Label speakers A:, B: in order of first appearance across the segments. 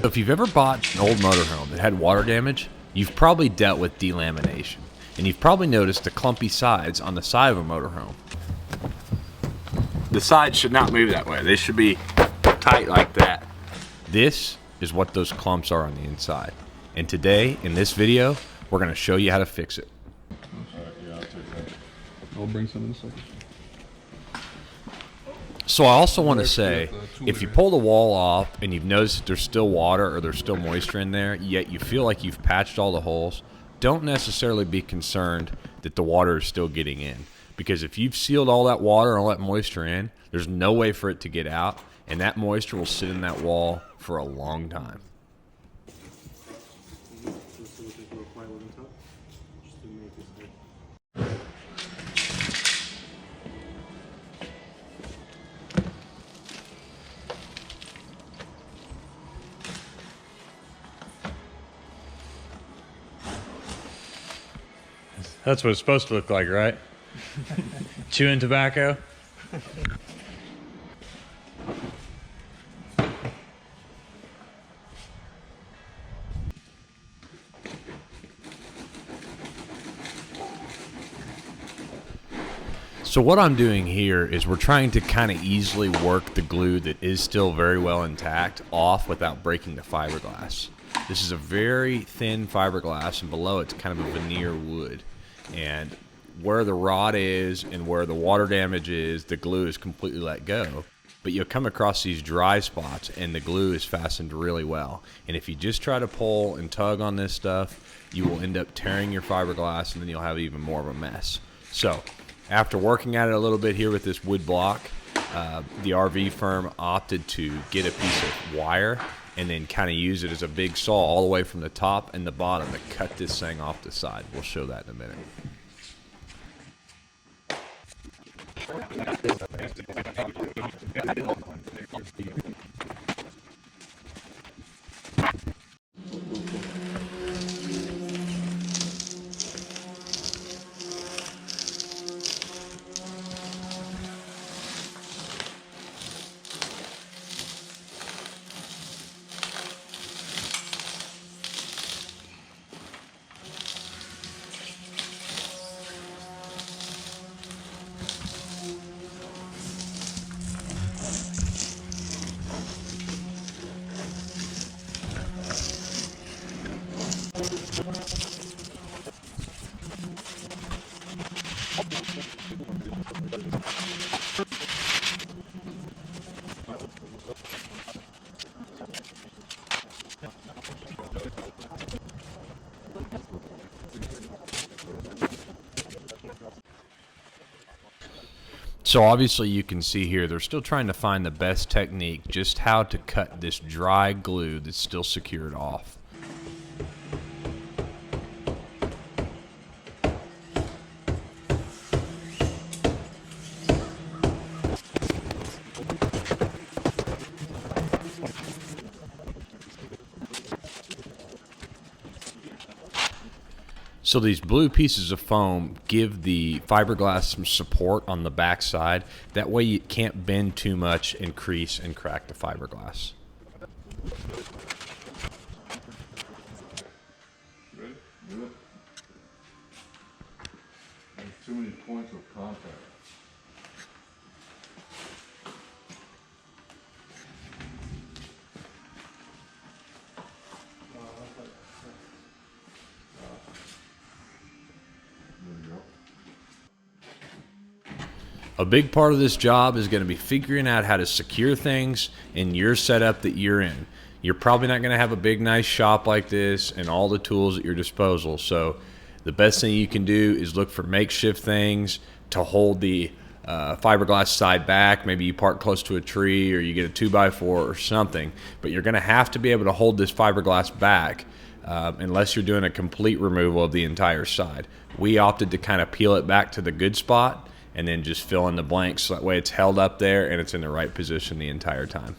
A: If you've ever bought an old motorhome that had water damage, you've probably dealt with delamination, and you've probably noticed the clumpy sides on the side of a motorhome. The sides should not move that way. They should be tight like that. This is what those clumps are on the inside. And today, in this video, we're going to show you how to fix it.
B: Alright, yeah, I'll take that. I'll bring some in a second.
A: So I also want to say, if you pull the wall off and you've noticed that there's still water or there's still moisture in there, yet you feel like you've patched all the holes, don't necessarily be concerned that the water is still getting in. Because if you've sealed all that water and all that moisture in, there's no way for it to get out, and that moisture will sit in that wall for a long time. That's what it's supposed to look like, right? Chewing tobacco. So what I'm doing here is we're trying to kind of easily work the glue that is still very well intact off without breaking the fiberglass. This is a very thin fiberglass, and below it's kind of a veneer wood. And where the rod is and where the water damage is, the glue is completely let go. But you'll come across these dry spots and the glue is fastened really well. And if you just try to pull and tug on this stuff, you will end up tearing your fiberglass, and then you'll have even more of a mess. So after working at it a little bit here with this wood block, the RV firm opted to get a piece of wire and then kind of use it as a big saw all the way from the top and the bottom to cut this thing off the side. We'll show that in a minute. So obviously you can see here they're still trying to find the best technique, just how to cut this dry glue that's still secured off. So these blue pieces of foam give the fiberglass some support on the back side. That way you can't bend too much and crease and crack the fiberglass.
B: Ready? Do it. There's too many points of contact.
A: A big part of this job is going to be figuring out how to secure things in your setup that you're in. You're probably not going to have a big nice shop like this and all the tools at your disposal, so the best thing you can do is look for makeshift things to hold the fiberglass side back. Maybe you park close to a tree or you get a 2x4 or something, but you're going to have to be able to hold this fiberglass back unless you're doing a complete removal of the entire side. We opted to kind of peel it back to the good spot and then just fill in the blanks so that way it's held up there and it's in the right position the entire time.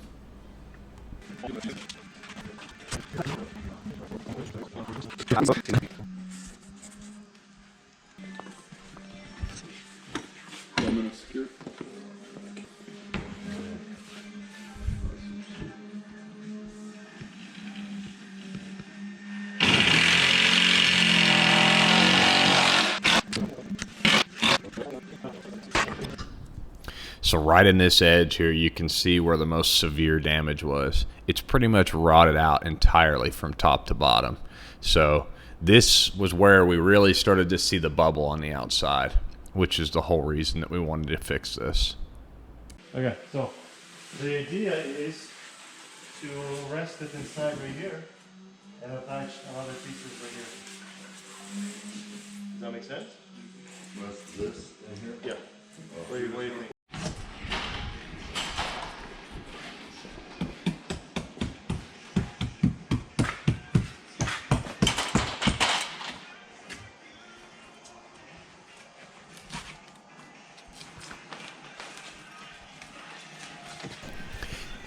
A: So right in this edge here, you can see where the most severe damage was. It's pretty much rotted out entirely from top to bottom. So this was where we really started to see the bubble on the outside, which is the whole reason that we wanted to fix this.
C: Okay, so the idea is to rest it inside right here and attach another pieces right here. Does that make sense?
B: Rest this in here?
C: Yeah. What do you think?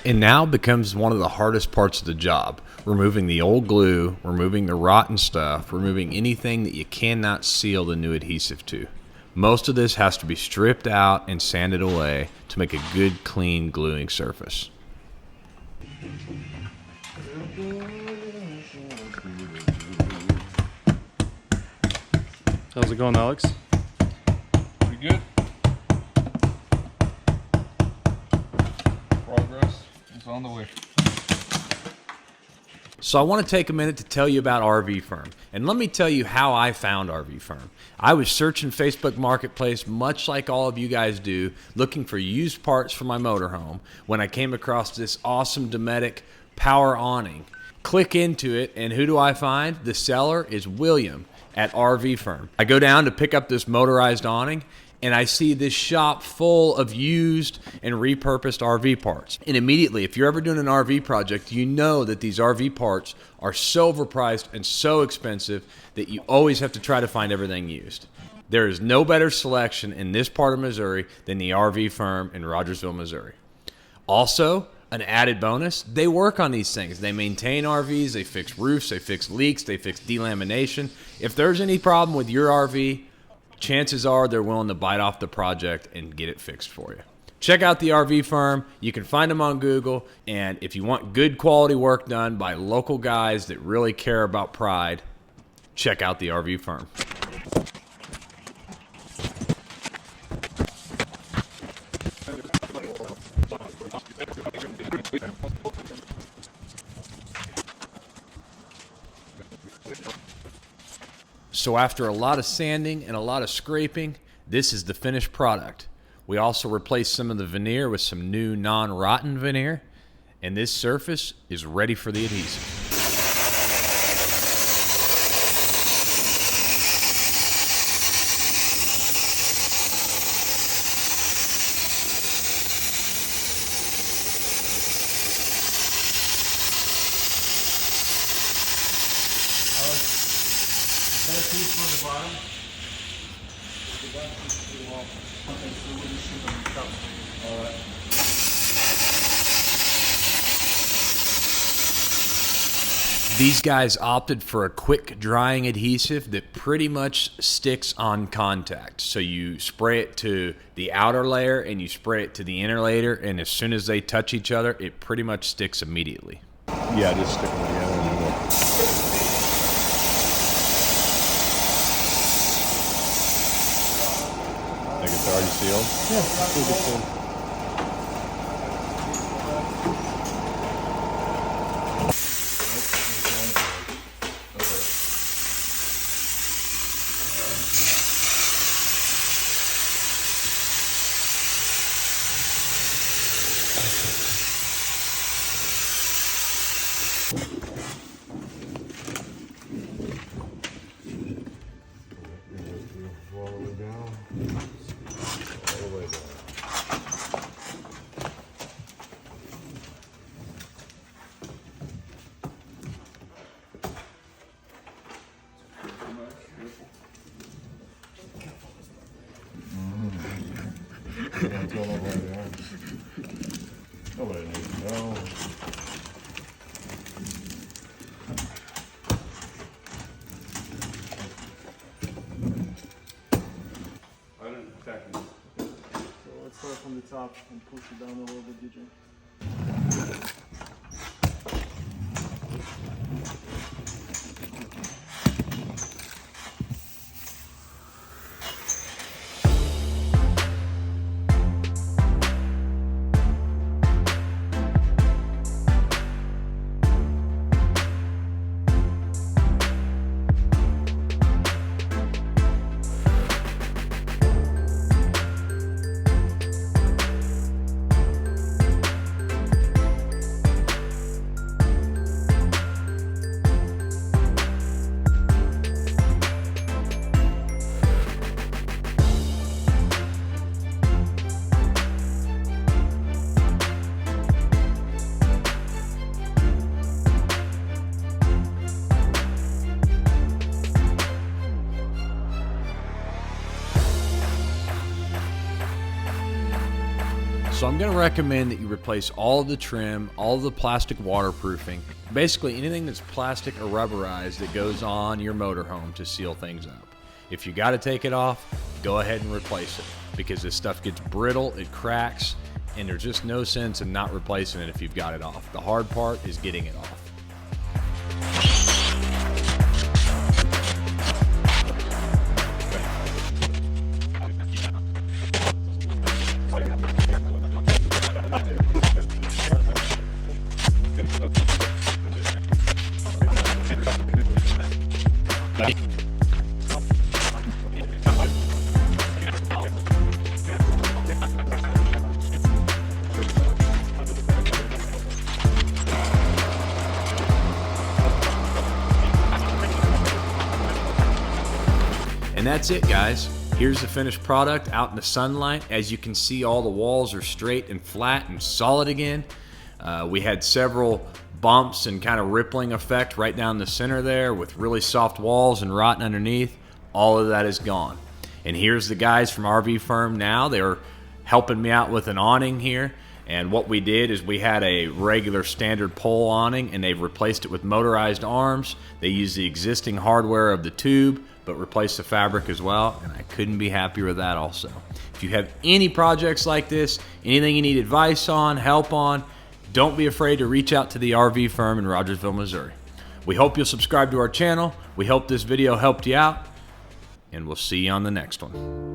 A: And now becomes one of the hardest parts of the job, removing the old glue, removing the rotten stuff, removing anything that you cannot seal the new adhesive to. Most of this has to be stripped out and sanded away to make a good, clean gluing surface.
C: How's it going, Alex?
B: Pretty good. Progress is on the way.
A: So I want to take a minute to tell you about RV Firm. And let me tell you how I found RV Firm. I was searching Facebook Marketplace, much like all of you guys do, looking for used parts for my motorhome, when I came across this awesome Dometic power awning. Click into it, and who do I find? The seller is William at RV Firm. I go down to pick up this motorized awning, and I see this shop full of used and repurposed RV parts. And immediately, if you're ever doing an RV project, you know that these RV parts are so overpriced and so expensive that you always have to try to find everything used. There is no better selection in this part of Missouri than the RV Firm in Rogersville, Missouri. Also, an added bonus, they work on these things. They maintain RVs, they fix roofs, they fix leaks, they fix delamination. If there's any problem with your RV, chances are they're willing to bite off the project and get it fixed for you. Check out the RV Firm. You can find them on Google. And if you want good quality work done by local guys that really care about pride, check out the RV Firm. So after a lot of sanding and a lot of scraping, this is the finished product. We also replaced some of the veneer with some new non-rotten veneer, and this surface is ready for the adhesive.
C: The bottom. The bottom is pretty well. Okay, so we'll just shoot on the top. All right.
A: These guys opted for a quick drying adhesive that pretty much sticks on contact. So you spray it to the outer layer and you spray it to the inner layer, and as soon as they touch each other, it pretty much sticks immediately.
B: Yeah, just stick them together and then we'll... Think it's already sealed?
C: Yeah, I think it's sealed.
B: Nobody needs to know.
C: So let's start from the top and push it down a little bit, DJ.
A: So I'm going to recommend that you replace all of the trim, all of the plastic waterproofing, basically anything that's plastic or rubberized that goes on your motorhome to seal things up. If you got to take it off, go ahead and replace it, because this stuff gets brittle, it cracks, and there's just no sense in not replacing it if you've got it off. The hard part is getting it off. And that's it, guys. Here's the finished product out in the sunlight. As you can see, all the walls are straight and flat and solid again. We had several bumps and kind of rippling effect right down the center there with really soft walls and rotten underneath. All of that is gone. And here's the guys from RV Firm now. They're helping me out with an awning here. And what we did is we had a regular standard pole awning, and they've replaced it with motorized arms. They used the existing hardware of the tube, but replaced the fabric as well, and I couldn't be happier with that also. If you have any projects like this, anything you need advice on, help on, don't be afraid to reach out to the RV Firm in Rogersville, Missouri. We hope you'll subscribe to our channel. We hope this video helped you out, and we'll see you on the next one.